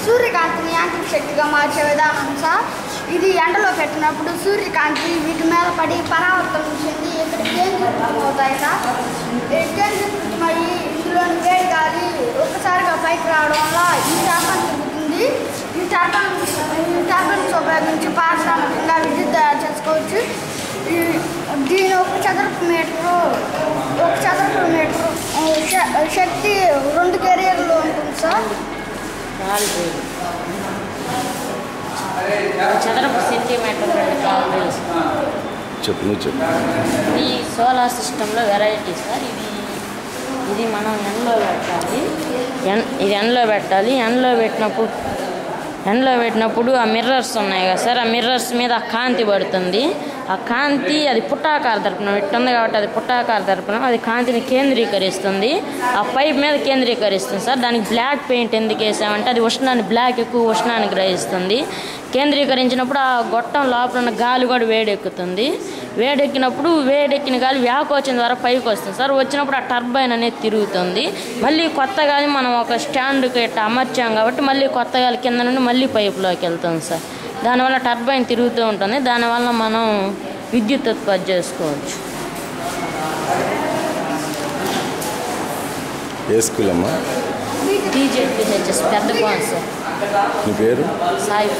సూర్యకాంతిని యాంత్రిక శక్తిగా మార్చే విధానం సార్. ఇది ఎండలో పెట్టినప్పుడు సూర్యకాంతి వీటి మీద పడి పరావర్తనం చెంది ఇక్కడ కేంద్రీకృతం అవుతాయి సార్. కేంద్రీకృతమయ్యి ఇందులోని వేడి గాలి ఒక్కసారిగా పైకి రావడం వల్ల ఈ టర్బైన్ తిరుగుతుంది. ఈ టర్బైన్స్ ఉపయోగించి పారిశ్రామికంగా విద్యుత్ తయారు చేసుకోవచ్చు. దీని ఒక చదరపు మీటరు శక్తి 2 కెరియర్లో ఉంటుంది సార్. చదరపు సెంటీమీటర్ 2 క్యాలరీస్. చెప్పు. ఈ సోలార్ సిస్టంలో వెరైటీ సార్. ఇది మనం ఎండలో పెట్టాలి. ఇది ఎండలో పెట్టాలి. ఎండలో పెట్టినప్పుడు ఆ మిర్రర్స్ ఉన్నాయి కదా సార్, ఆ మిర్రర్స్ మీద ఆ కాంతి పడుతుంది. ఆ కాంతి అది పుట్టాకార దర్పణం ఇట్టుంది కాబట్టి అది పుట్టాకార దర్పణం. అది కాంతిని కేంద్రీకరిస్తుంది, ఆ పైప్ మీద కేంద్రీకరిస్తుంది సార్. దానికి బ్లాక్ పెయింట్ ఎందుకు వేసామంటే అది బ్లాక్ ఎక్కువ ఉష్ణాన్ని గ్రహిస్తుంది. కేంద్రీకరించినప్పుడు ఆ గొట్టం లోపల ఉన్న గాలి కూడా వేడెక్కుతుంది. వేడెక్కిన గాలి వ్యాకోచం ద్వారా పైకి వస్తుంది సార్. వచ్చినప్పుడు ఆ టర్బైన్ అనేది తిరుగుతుంది. మళ్ళీ కొత్త గాలి మనం ఒక స్టాండ్కి ఇట్లా అమర్చాం కాబట్టి మళ్ళీ కొత్త గాలి కింద నుండి మళ్ళీ పైపులోకి వెళ్తుంది సార్. దానివల్ల టర్బైన్ తిరుగుతూ ఉంటుంది. దానివల్ల మనం విద్యుత్ ఉత్పత్తి చేసుకోవచ్చు. ఏ స్కూల్ అమ్మా? టీజెడ్పీహెచ్ఎస్ పెద్ద కోన్ సార్. నీ పేరు? సాయి.